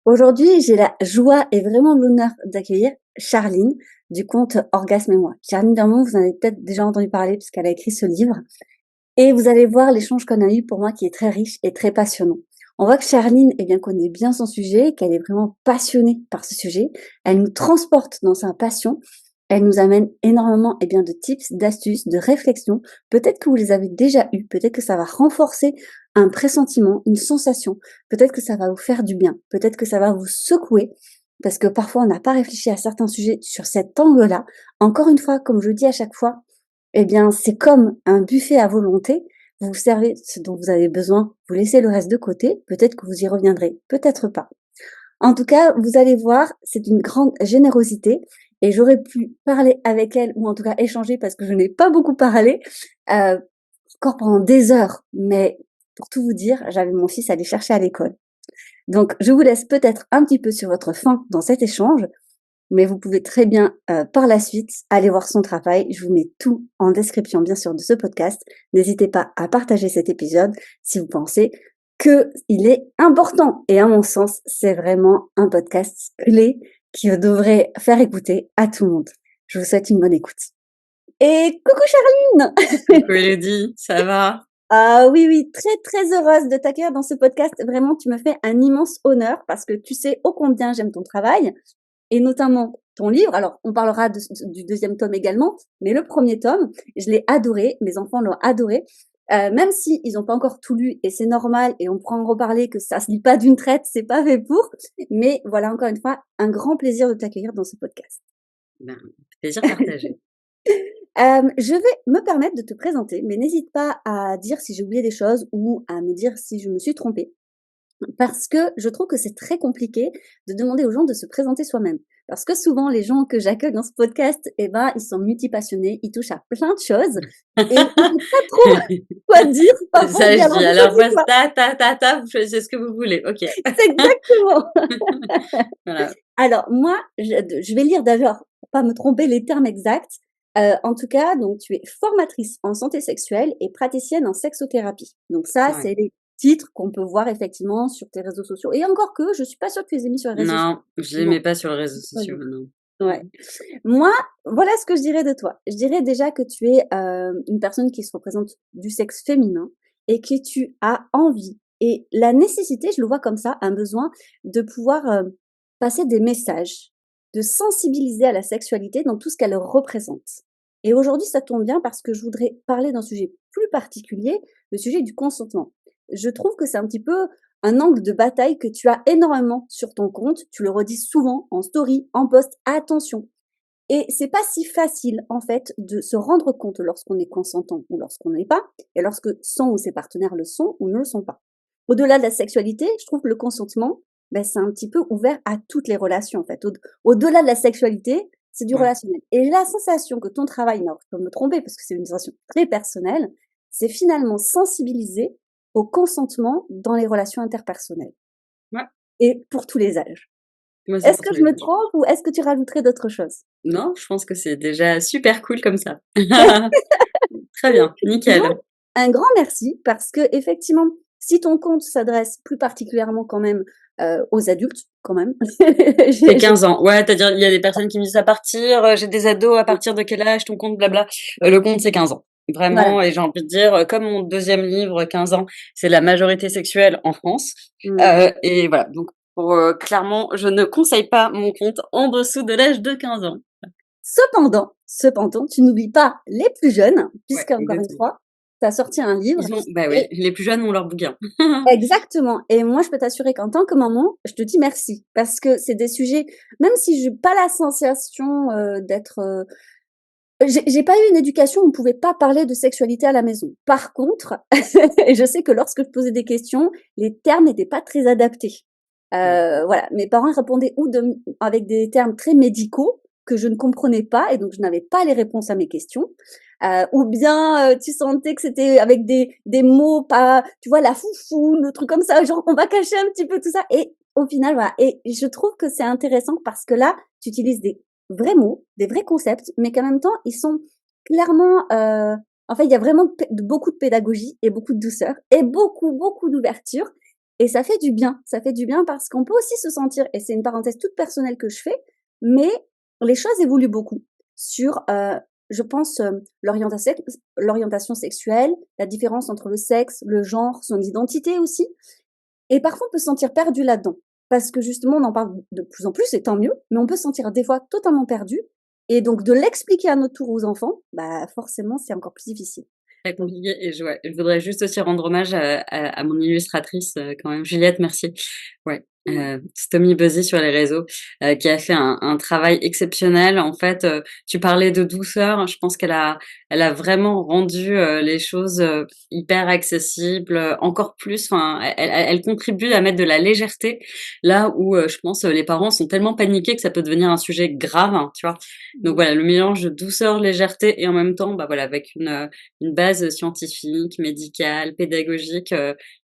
Aujourd'hui, j'ai la joie et vraiment l'honneur d'accueillir Charline du compte Orgasme et moi. Charline Dermont, vous en avez peut-être déjà entendu parler puisqu'elle a écrit ce livre. Et vous allez voir l'échange qu'on a eu pour moi qui est très riche et très passionnant. On voit que Charline connaît bien son sujet, qu'elle est vraiment passionnée par ce sujet. Elle nous transporte dans sa passion. Elle nous amène énormément de tips, d'astuces, de réflexions. Peut-être que vous les avez déjà eues. Peut-être que ça va renforcer un pressentiment, une sensation. Peut-être que ça va vous faire du bien. Peut-être que ça va vous secouer. Parce que parfois, on n'a pas réfléchi à certains sujets sur cet angle-là. Encore une fois, comme je le dis à chaque fois, c'est comme un buffet à volonté. Vous vous servez ce dont vous avez besoin, vous laissez le reste de côté. Peut-être que vous y reviendrez, peut-être pas. En tout cas, vous allez voir, c'est d'une grande générosité et j'aurais pu parler avec elle ou en tout cas échanger parce que je n'ai pas beaucoup parlé, heu, encore pendant des heures. Mais pour tout vous dire, j'avais mon fils à aller chercher à l'école. Donc je vous laisse peut-être un petit peu sur votre faim dans cet échange, mais vous pouvez très bien, par la suite, aller voir son travail. Je vous mets tout en description, bien sûr, de ce podcast. N'hésitez pas à partager cet épisode si vous pensez qu'il est important. Et à mon sens, c'est vraiment un podcast clé qui devrait faire écouter à tout le monde. Je vous souhaite une bonne écoute. Et coucou Charline! Coucou Elodie, ça va? Ah oui, oui, très, très heureuse de t'accueillir dans ce podcast. Vraiment, tu me fais un immense honneur parce que tu sais ô combien j'aime ton travail et notamment ton livre. Alors, on parlera du deuxième tome également, mais le premier tome, je l'ai adoré, mes enfants l'ont adoré. Même si ils n'ont pas encore tout lu et c'est normal et on pourra en reparler que ça se lit pas d'une traite, c'est pas fait pour. Mais voilà, encore une fois, un grand plaisir de t'accueillir dans ce podcast. Ben, plaisir partagé. Je vais me permettre de te présenter, mais n'hésite pas à dire si j'ai oublié des choses ou à me dire si je me suis trompée. Parce que je trouve que c'est très compliqué de demander aux gens de se présenter soi-même. Parce que souvent, les gens que j'accueille dans ce podcast, ils sont multipassionnés, ils touchent à plein de choses et ils savent pas trop quoi dire. Parfois, on Ça, dit: je «Alors, dis vous à leur choisissez voix, quoi?» vous choisissez ce que vous voulez. OK. C'est exactement. Voilà. Alors moi, je vais lire d'ailleurs, pour pas me tromper, les termes exacts. En tout cas, donc tu es formatrice en santé sexuelle et praticienne en sexothérapie. Donc ça, Ouais. c'est les titres qu'on peut voir effectivement sur tes réseaux sociaux et encore que je suis pas sûre que tu les aies mis sur les réseaux sociaux. Non, je les Non, mets pas sur les réseaux pas sociaux, du tout. non. Ouais. Moi, voilà ce que je dirais de toi. Je dirais déjà que tu es, une personne qui se représente du sexe féminin et que tu as envie et la nécessité, je le vois comme ça, un besoin de pouvoir, passer des messages, de sensibiliser à la sexualité dans tout ce qu'elle représente. Et aujourd'hui, ça tombe bien parce que je voudrais parler d'un sujet plus particulier, le sujet du consentement. Je trouve que c'est un petit peu un angle de bataille que tu as énormément sur ton compte. Tu le redis souvent en story, en post. Attention, et c'est pas si facile, en fait, de se rendre compte lorsqu'on est consentant ou lorsqu'on n'est pas, et lorsque son ou ses partenaires le sont ou ne le sont pas. Au-delà de la sexualité, je trouve que le consentement, c'est un petit peu ouvert à toutes les relations, en fait. Au-delà de la sexualité, c'est du Ouais. relationnel. Et la sensation que ton travail, alors je peux me tromper parce que c'est une sensation très personnelle, c'est finalement sensibiliser au consentement dans les relations interpersonnelles Ouais. et pour tous les âges. Moi, c'est Est-ce pour que tous je les me âges. trompe ou est-ce que tu rajouterais d'autres choses? Non, je pense que c'est déjà super cool comme ça. Très bien, Donc, nickel. un grand merci parce que effectivement, si ton compte s'adresse plus particulièrement quand même, aux adultes, quand même, C'est j'ai 15 ans. Ouais, c'est-à-dire, il y a des personnes qui me disent à partir, j'ai des ados, à partir de quel âge ton compte, blabla. Le compte, c'est 15 ans. voilà. Vraiment, et j'ai envie de dire, comme mon deuxième livre, 15 ans, c'est la majorité sexuelle en France. Mmh. Et voilà, donc clairement, je ne conseille pas mon compte en dessous de l'âge de 15 ans. Cependant, tu n'oublies pas les plus jeunes, Ouais, puisqu'encore une exactement. fois, tu as sorti un livre Ils ont bah oui, et les plus jeunes ont leur bouquin. exactement, et moi je peux t'assurer qu'en tant que maman, je te dis merci parce que c'est des sujets, même si j'ai pas la sensation, d'être, j'ai pas eu une éducation où on pouvait pas parler de sexualité à la maison. Par contre, je sais que lorsque je posais des questions, les termes n'étaient pas très adaptés. Mmh. Voilà, mes parents répondaient avec des termes très médicaux que je ne comprenais pas et donc je n'avais pas les réponses à mes questions. Ou bien, tu sentais que c'était avec des mots pas, tu vois, la foufoune, le truc comme ça, genre on va cacher un petit peu tout ça et au final, voilà, et je trouve que c'est intéressant parce que là, tu utilises des vrais mots, des vrais concepts, mais qu'en même temps, ils sont clairement, en fait, il y a vraiment beaucoup de pédagogie et beaucoup de douceur et beaucoup, beaucoup d'ouverture Et ça fait du bien parce qu'on peut aussi se sentir, et c'est une parenthèse toute personnelle que je fais, mais les choses évoluent beaucoup sur, je pense, l'orientation sexuelle, la différence entre le sexe, le genre, son identité aussi. Et parfois, on peut se sentir perdu là-dedans. Parce que justement, on en parle de plus en plus, et tant mieux, mais on peut se sentir des fois totalement perdu. Et donc, de l'expliquer à notre tour aux enfants, bah, forcément, c'est encore plus difficile. Très compliqué et je voudrais juste aussi rendre hommage à mon illustratrice, quand même, Juliette, merci. Ouais, Stomy Buzzy sur les réseaux, qui a fait un travail exceptionnel. En fait, tu parlais de douceur, je pense qu'elle a vraiment rendu, les choses, hyper accessibles, encore plus, enfin, elle contribue à mettre de la légèreté là où, je pense, les parents sont tellement paniqués que ça peut devenir un sujet grave, hein, tu vois? Donc Mmh. voilà, le mélange de douceur, légèreté et en même temps, bah, voilà, avec une base scientifique, médicale, pédagogique,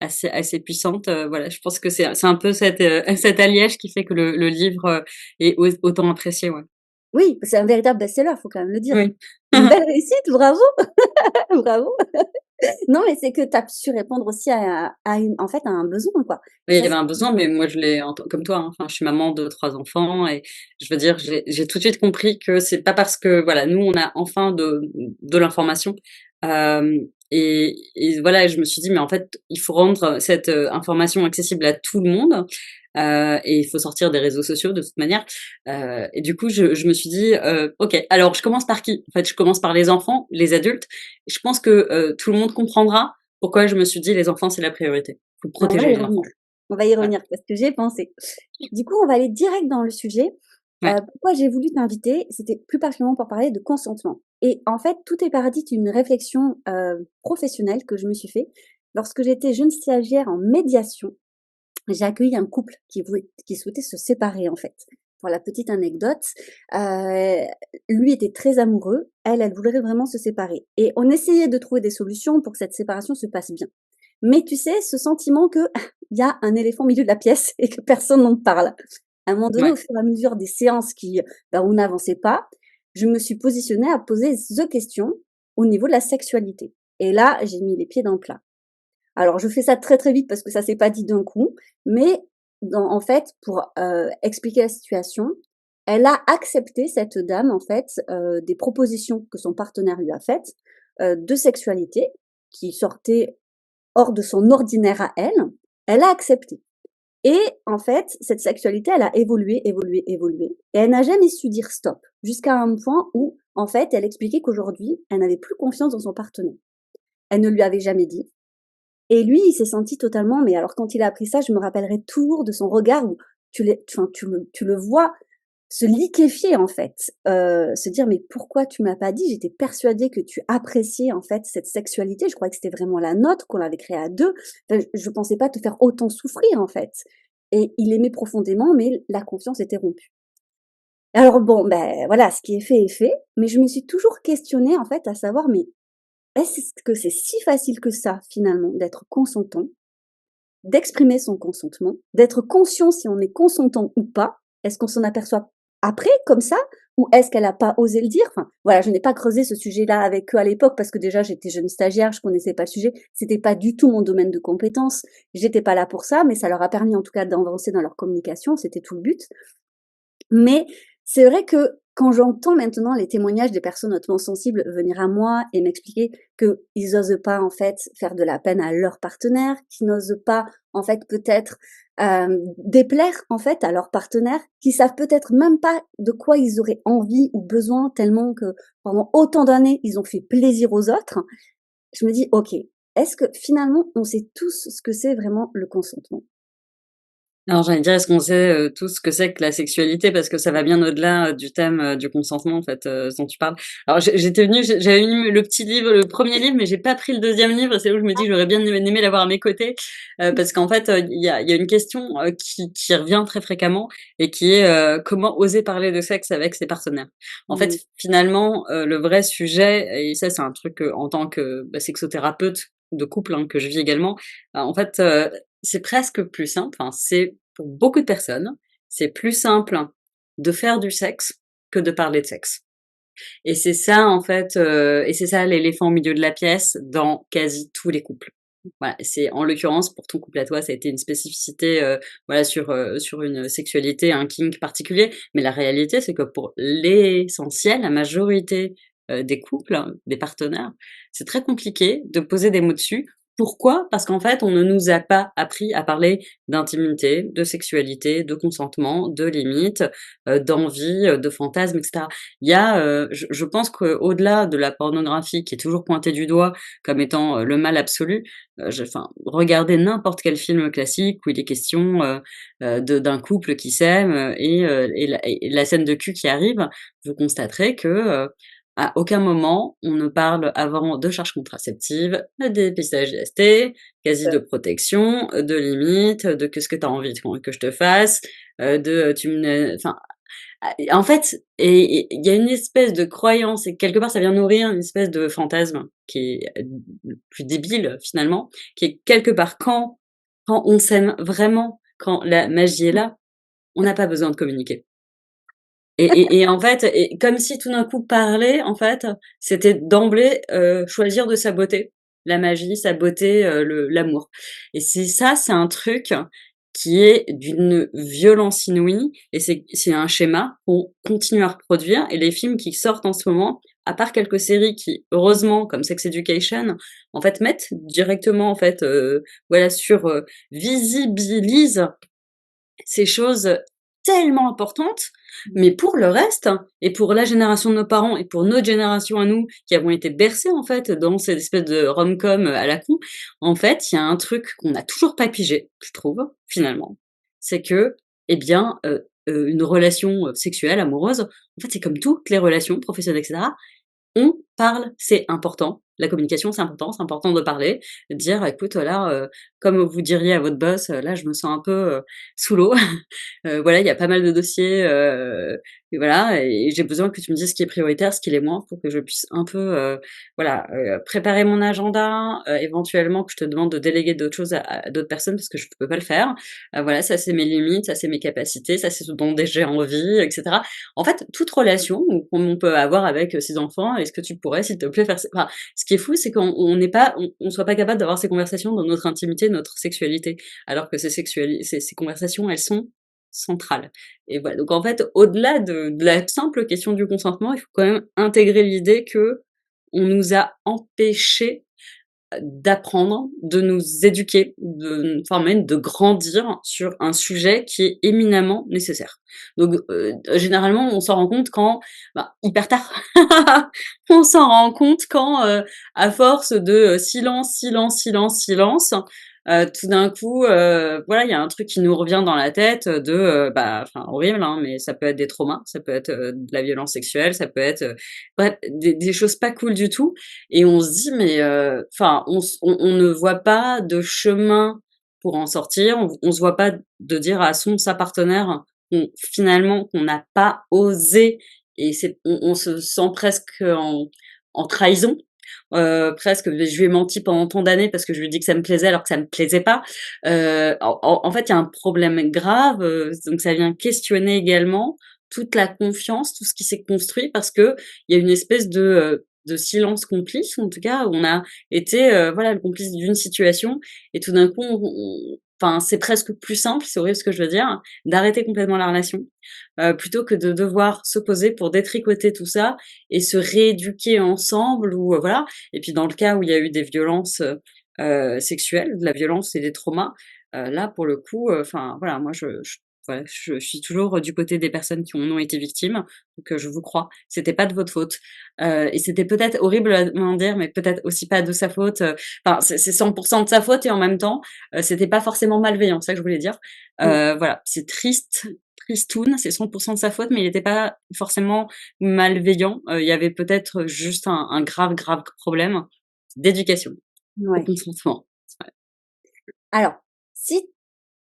assez puissante, voilà, je pense que c'est un peu cet alliage qui fait que le livre, est autant apprécié, ouais. Oui, c'est un véritable best-seller, faut quand même le dire. Oui. Une belle réussite, bravo, bravo. Non, mais c'est que tu as su répondre aussi à une en fait, à un besoin, quoi. Oui, il y Ça, avait c'est un besoin, mais moi je l'ai comme toi, hein, enfin, je suis maman de 3 enfants et je veux dire, j'ai tout de suite compris que c'est pas parce que, voilà, nous on a enfin de l'information, hem et voilà, je me suis dit: «Mais en fait, il faut rendre cette, information accessible à tout le monde, et il faut sortir des réseaux sociaux de toute manière». Et du coup, je me suis dit: «OK, alors je commence par qui?» En fait, je commence par les enfants, les adultes. Je pense que, tout le monde comprendra pourquoi je me suis dit: «Les enfants, c'est la priorité». Faut On va protéger y les revenir. enfants. On va y Ouais. revenir parce que j'y ai pensé. Du coup, on va aller direct dans le sujet. Ouais, Pourquoi j'ai voulu t'inviter? C'était plus particulièrement pour parler de consentement. Et en fait, tout est parti d'une réflexion, professionnelle que je me suis fait. Lorsque j'étais jeune stagiaire en médiation, j'ai accueilli un couple qui souhaitait se séparer, en fait. Pour la petite anecdote, heu, lui était très amoureux, elle voulait vraiment se séparer et on essayait de trouver des solutions pour que cette séparation se passe bien. Mais tu sais, ce sentiment que il y a un éléphant au milieu de la pièce et que personne n'en parle. À un moment donné, ouais, au fur et à mesure des séances où on n'avançait pas, je me suis positionnée à poser the question au niveau de la sexualité. Et là, j'ai mis les pieds dans le plat. Alors je fais ça très, très vite parce que ça s'est pas dit d'un coup, mais en fait, pour, expliquer la situation, elle a accepté, cette dame, en fait, des propositions que son partenaire lui a faites, de sexualité qui sortaient hors de son ordinaire à elle. Elle a accepté et en fait, cette sexualité, elle a évolué, évolué, évolué et elle n'a jamais su dire stop jusqu'à un point où, en fait, elle expliquait qu'aujourd'hui, elle n'avait plus confiance dans son partenaire. Elle ne lui avait jamais dit et lui, il s'est senti totalement, mais alors quand il a appris ça, je me rappellerai toujours de son regard où tu le vois se liquéfier en fait, se dire: «Mais pourquoi tu m'as pas dit? J'étais persuadée que tu appréciais en fait cette sexualité, je croyais que c'était vraiment la nôtre, qu'on l'avait créée à 2. Enfin, je pensais pas te faire autant souffrir en fait» et il aimait profondément, mais la confiance était rompue. Alors bon, ben, voilà, ce qui est fait, mais je me suis toujours questionnée en fait à savoir: «Mais est-ce que c'est si facile que ça finalement d'être consentant, d'exprimer son consentement, d'être conscient si on est consentant ou pas? Est-ce qu'on s'en aperçoit après, comme ça? Ou est-ce qu'elle a pas osé le dire?» Enfin, voilà, je n'ai pas creusé ce sujet-là avec eux à l'époque parce que déjà j'étais jeune stagiaire, je connaissais pas le sujet. C'était pas du tout mon domaine de compétence. J'étais pas là pour ça, mais ça leur a permis en tout cas d'avancer dans leur communication, c'était tout le but. Mais c'est vrai que quand j'entends maintenant les témoignages des personnes hautement sensibles venir à moi et m'expliquer qu'ils osent pas, en fait, faire de la peine à leur partenaire, qu'ils n'osent pas, en fait, peut-être, déplaire, en fait, à leur partenaire, qui savent peut-être même pas de quoi ils auraient envie ou besoin tellement que pendant autant d'années, ils ont fait plaisir aux autres. Je me dis: «OK, est-ce que finalement on sait tous ce que c'est vraiment le consentement?» alors j'allais dire, est-ce qu'on sait, tous ce que c'est que la sexualité? Parce que ça va bien au-delà, du thème, du consentement, en fait, dont tu parles. Alors j'étais venue, j'avais eu le petit livre, le premier livre, mais j'ai pas pris le deuxième livre. C'est là où je me dis: «J'aurais bien aimé l'avoir à mes côtés», parce qu'en fait, il y a une question, qui revient très fréquemment et qui est, comment oser parler de sexe avec ses partenaires? En fait, Mmh. finalement, le vrai sujet et ça, c'est un truc, en tant que, bah, sexothérapeute de couple, hein, que je vis également, en fait, c'est presque plus simple, enfin, c'est pour beaucoup de personnes, c'est plus simple de faire du sexe que de parler de sexe. Et c'est ça en fait, et c'est ça l'éléphant au milieu de la pièce dans quasi tous les couples. Voilà, c'est en l'occurrence pour ton couple à toi, ça a été une spécificité, voilà sur une sexualité, un kink particulier. Mais la réalité, c'est que pour l'essentiel, la majorité, des couples, des partenaires, c'est très compliqué de poser des mots dessus. Pourquoi? Parce qu'en fait, on ne nous a pas appris à parler d'intimité, de sexualité, de consentement, de limites, d'envie, de fantasmes et cetera. Il y a, je pense qu'au-delà de la pornographie qui est toujours pointée du doigt comme étant, le mal absolu, enfin, regardez n'importe quel film classique où il est question, de d'un couple qui s'aime, et la scène de cul qui arrive, vous constaterez que, à aucun moment on ne parle avant de charges contraceptives, de dépistage d'IST, quasi de protection, de limites, de qu'est-ce que tu as envie que je te fasse, de tu me enfin, en fait, et il y a une espèce de croyance et quelque part ça vient nourrir une espèce de fantasme qui est, plus débile finalement, qui est quelque part quand on s'aime vraiment, quand la magie est là, on n'a pas besoin de communiquer. Et en fait, et comme si tout d'un coup parler, en fait, c'était d'emblée, choisir de saboter la magie, saboter, le l'amour. Et c'est un truc qui est d'une violence inouïe et c'est un schéma qu'on continue à reproduire et les films qui sortent en ce moment, à part quelques séries qui, heureusement, comme Sex Education, en fait, mettent directement, en fait, voilà, visibilisent ces choses tellement importantes, mais pour le reste et pour la génération de nos parents et pour notre génération à nous, qui avons été bercés, en fait, dans cette espèce de rom-com à la con, en fait, il y a un truc qu'on n'a toujours pas pigé, je trouve, finalement. C'est que, eh bien, une relation, sexuelle, amoureuse, en fait, c'est comme toutes les relations professionnelles et cetera, on parle, c'est important. La communication, c'est important de parler, de dire: «Écoute, là, comme vous diriez à votre boss, là, je me sens un peu, sous l'eau. Voilà, il y a pas mal de dossiers, et voilà et j'ai besoin que tu me dises ce qui est prioritaire, ce qui l'est moins pour que je puisse un peu, voilà, préparer mon agenda, éventuellement que je te demande de déléguer d'autres choses à d'autres personnes parce que je ne peux pas le faire. Voilà, ça c'est mes limites, ça c'est mes capacités, ça c'est ce dont j'ai envie et cetera». En fait, toute relation comme on peut avoir avec, ses enfants: «Est-ce que tu pourrais, s'il te plaît, faire ça?» Enfin, ce qui est fou, c'est qu'on n'est pas on soit pas capable d'avoir ces conversations dans notre intimité, notre sexualité, alors que ces conversations, elles sont centrales. Et voilà, donc en fait, au-delà de la simple question du consentement, il faut quand même intégrer l'idée que on nous a empêchés d'apprendre, de nous éduquer, de nous former, de grandir sur un sujet qui est éminemment nécessaire. Donc, généralement, on s'en rend compte quand hyper tard. On s'en rend compte quand, à force de, silence, silence, silence, silence, tout d'un coup, voilà, il y a un truc qui nous revient dans la tête, enfin horrible, hein, mais ça peut être des traumas, ça peut être, de la violence sexuelle, ça peut être, bref, des choses pas cool du tout et on se dit: «Mais, enfin, on ne voit pas de chemin pour en sortir». On se voit pas de dire à sa partenaire qu'on n'a pas osé et on se sent presque en trahison, presque, je lui ai menti pendant tant d'années parce que je lui ai dit que ça me plaisait alors que ça me plaisait pas. En fait, il y a un problème grave, donc ça vient questionner également toute la confiance, tout ce qui s'est construit parce qu'il y a une espèce de silence complice, en tout cas, où on a été, voilà, le complice d'une situation et tout d'un coup, enfin, c'est presque plus simple, c'est horrible ce que je veux dire, d'arrêter complètement la relation, plutôt que de devoir se poser pour détricoter tout ça et se rééduquer ensemble ou, voilà. Et puis dans le cas où il y a eu des violences, sexuelles, de la violence et des traumas, là pour le coup, enfin voilà, moi voilà, je suis toujours du côté des personnes qui en ont été victimes, donc je vous crois. C'était pas de votre faute, et c'était peut-être horrible à dire, mais peut-être aussi pas de sa faute, enfin c'est 100 de sa faute et en même temps, c'était pas forcément malveillant, c'est ça que je voulais dire. Mmh. Voilà, c'est triste, tristoun, c'est 100 de sa faute, mais il était pas forcément malveillant, il y avait peut-être juste un grave, grave problème d'éducation au Ouais. consentement. Ouais. Alors, si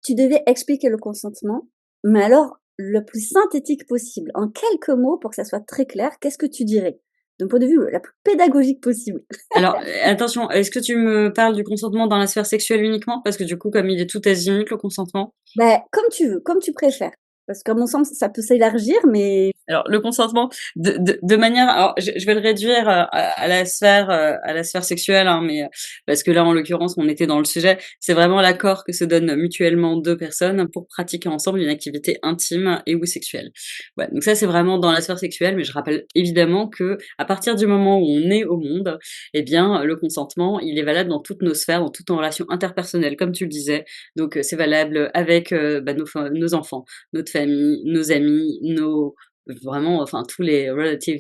tu devais expliquer le consentement, mais alors le plus synthétique possible, en quelques mots pour que ça soit très clair, qu'est-ce que tu dirais? D'un point de vue la plus pédagogique possible. Alors, attention, est-ce que tu me parles du consentement dans la sphère sexuelle uniquement? Parce que du coup, comme il est tout azimut le consentement. Ben comme tu veux, comme tu préfères. Parce qu'à mon sens, ça peut s'élargir, mais Alors le consentement de manière, alors je vais le réduire à la sphère sexuelle, hein, mais parce que là en l'occurrence on était dans le sujet, c'est vraiment l'accord que se donnent mutuellement 2 personnes pour pratiquer ensemble une activité intime et ou sexuelle. Ouais, donc ça c'est vraiment dans la sphère sexuelle, mais je rappelle évidemment que à partir du moment où on est au monde, eh bien le consentement il est valable dans toutes nos sphères, dans toutes nos relations interpersonnelles, comme tu le disais. Donc c'est valable avec nos enfants, notre famille, nos amis, nos vraiment, enfin tous les relatives,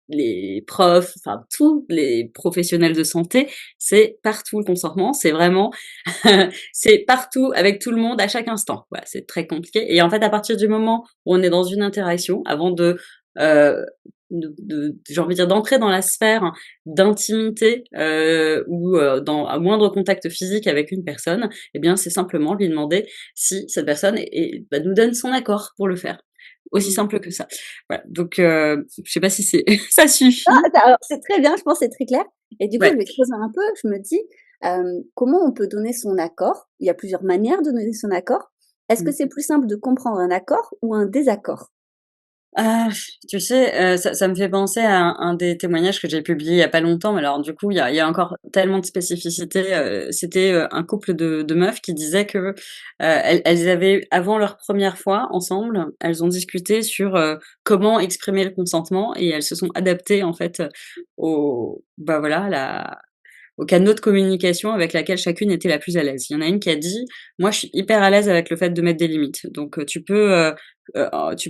les profs, enfin tous les professionnels de santé, c'est partout le consentement, c'est vraiment c'est partout avec tout le monde à chaque instant. Voilà, c'est très compliqué et en fait, à partir du moment où on est dans une interaction, avant heu, j'ai envie de dire d'entrer dans la sphère d'intimité, ou dans un moindre contact physique avec une personne, eh bien, c'est simplement lui demander si cette personne nous donne son accord pour le faire. Aussi mmh. simple que ça. Voilà, donc je sais pas si c'est ça Ah, suffit. alors c'est très bien, je pense que c'est très clair et du coup, je Ouais. vais creuser un peu, je me dis, comment on peut donner son accord? Il y a plusieurs manières de donner son accord. Est-ce que Mmh. c'est plus simple de comprendre un accord ou un désaccord? Ah, tu sais, ça me fait penser à un des témoignages que j'ai publié il y a pas longtemps, mais alors du coup, il y a encore tellement de spécificités, c'était, un couple de meufs qui disaient que, elles avaient avant leur première fois ensemble, elles ont discuté sur, comment exprimer le consentement et elles se sont adaptées en fait, au bah, voilà, à la au canaux de communication avec laquelle chacune était la plus à l'aise. Il y en a une qui a dit: «Moi, je suis hyper à l'aise avec le fait de mettre des limites. Donc, tu peux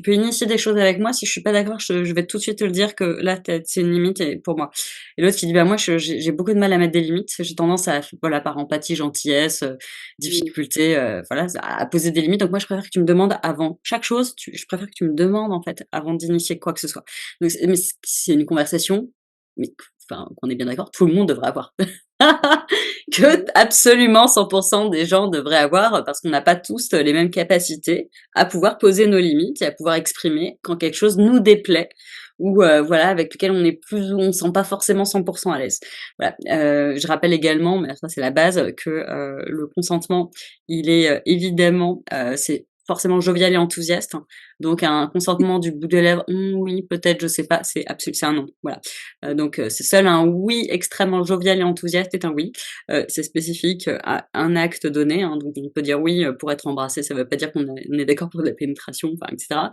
initier des choses avec moi. Si je suis pas d'accord, je vais tout de suite te le dire que là, c'est une limite et pour moi». Et l'autre qui dit: «Bah, moi, j'ai beaucoup de mal à mettre des limites. J'ai tendance à voilà, par empathie, gentillesse, Mmh, difficulté, voilà, à poser des limites. Donc moi, je préfère que tu me demandes avant chaque chose, je préfère que tu me demandes, en fait, avant d'initier quoi que ce soit». Donc c'est une conversation, mais enfin, qu'on est bien d'accord, tout le monde devrait avoir. Que mmh, absolument 100 des gens devraient avoir, parce qu'on n'a pas tous les mêmes capacités à pouvoir poser nos limites et à pouvoir exprimer quand quelque chose nous déplaît ou voilà, avec lequel on se sent pas forcément 100 à l'aise. Voilà, je rappelle également, mais ça c'est la base, que, le consentement, il est, évidemment, c'est forcément jovial et enthousiaste, hein. Donc un consentement du bout des lèvres: oui, peut-être, je sais pas», c'est un non, voilà. Donc c'est seul un oui extrêmement jovial et enthousiaste est un oui. C'est spécifique, à un acte donné, hein, donc on peut dire oui, pour être embrassé, ça veut pas dire on est d'accord pour de la pénétration, enfin et cetera.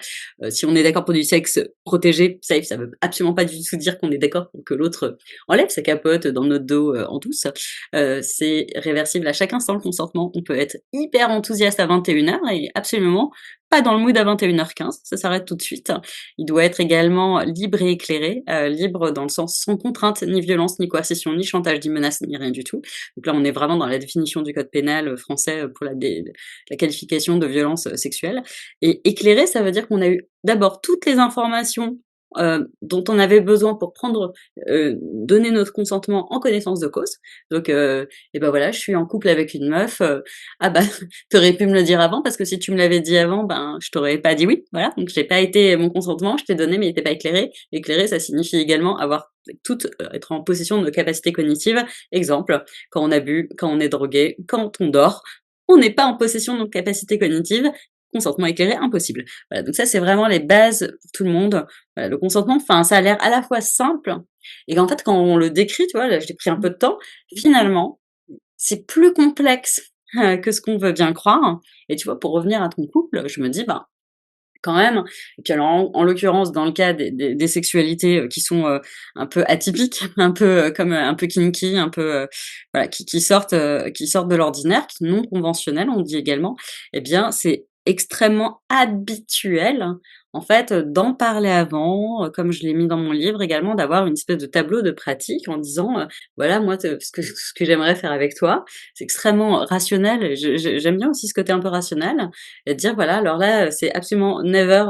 Si on est d'accord pour du sexe protégé, safe, ça veut absolument pas du tout dire qu'on est d'accord pour que l'autre, enlève sa capote dans notre dos, en douce. C'est réversible à chaque instant le consentement. On peut être hyper enthousiaste à 21:00 et absolument pas dans le mood à 21:15, ça s'arrête tout de suite. Il doit être également libre et éclairé, libre dans le sens sans contrainte, ni violence, ni coercition, ni chantage, ni menace, ni rien du tout. Donc là, on est vraiment dans la définition du code pénal, français, pour la qualification de violence, sexuelle et éclairé, ça veut dire qu'on a eu d'abord toutes les informations, dont on avait besoin pour donner notre consentement en connaissance de cause. Donc et ben voilà, je suis en couple avec une meuf, ah bah, tu aurais pu me le dire avant parce que si tu me l'avais dit avant, ben, je t'aurais pas dit oui, voilà. Donc j'ai pas été mon consentement, je t'ai donné mais il était pas éclairé. Éclairé, ça signifie également avoir être en possession de nos capacités cognitives. Exemple, quand on a bu, quand on est drogué, quand on dort, on n'est pas en possession de nos capacités cognitives. Consentement éclairé, impossible. Voilà, donc ça, c'est vraiment les bases pour tout le monde. Voilà, le consentement, enfin, ça a l'air à la fois simple et qu'en fait, quand on le décrit, tu vois, là, j'ai pris un peu de temps, finalement, c'est plus complexe, que ce qu'on veut bien croire et tu vois, pour revenir à ton couple, je me dis: «Ben, quand même» et puis alors en l'occurrence, dans le cas des sexualités, qui sont, un peu atypiques, un peu, comme, un peu kinky, un peu, voilà, qui sortent de l'ordinaire, qui non conventionnelles, on dit également, eh bien, c'est extrêmement habituel, en fait, d'en parler avant, comme je l'ai mis dans mon livre également, d'avoir une espèce de tableau de pratique en disant, «Voilà, moi, te ce que j'aimerais faire avec toi». C'est extrêmement rationnel et j'aime bien aussi ce côté un peu rationnel et de dire: «Voilà, alors là, c'est absolument never,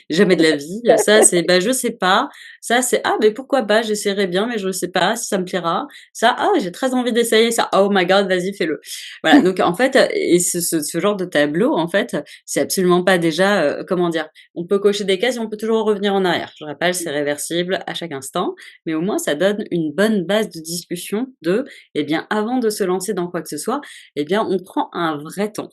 jamais de la vie, ça c'est, bah, je sais pas, ça c'est, ah, mais pourquoi pas, j'essaierai bien, mais je sais pas si ça me plaira, ça, ah, j'ai très envie d'essayer ça, oh my god, vas-y, fais-le». Voilà, donc en fait, et ce genre de tableau, en fait, c'est absolument pas déjà, comment dire? On peut cocher des cases et on peut toujours revenir en arrière. Je rappelle, c'est réversible à chaque instant, mais au moins ça donne une bonne base de discussion de, eh bien, avant de se lancer dans quoi que ce soit, eh bien, on prend un vrai temps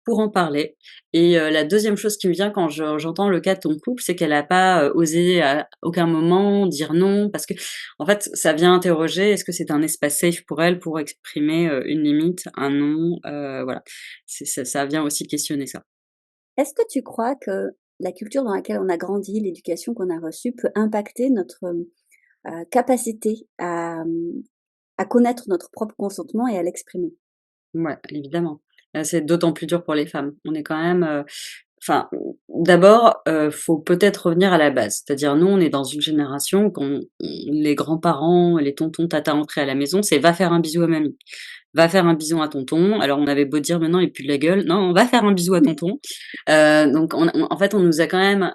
pour en parler et la deuxième chose qui me vient quand j'entends le cas de ton couple, c'est qu'elle a pas, osé à aucun moment dire non parce que en fait, ça vient interroger, est-ce que c'est un espace safe pour elle pour exprimer, une limite, un non? Voilà. C'est ça vient aussi questionner ça. Est-ce que tu crois que la culture dans laquelle on a grandi, l'éducation qu'on a reçue peut impacter notre, capacité à connaître notre propre consentement et à l'exprimer? Ouais, évidemment. C'est d'autant plus dur pour les femmes. On est quand même, enfin, d'abord, faut peut-être revenir à la base. C'est-à-dire nous, on est dans une génération quand les grands-parents, les tontons, tatas entraient à la maison, c'est: «Va faire un bisou à mamie, va faire un bisou à tonton». Alors on avait beau dire: «Maintenant il pue de la gueule». Non, va faire un bisou à tonton. Donc en fait, on nous a quand même,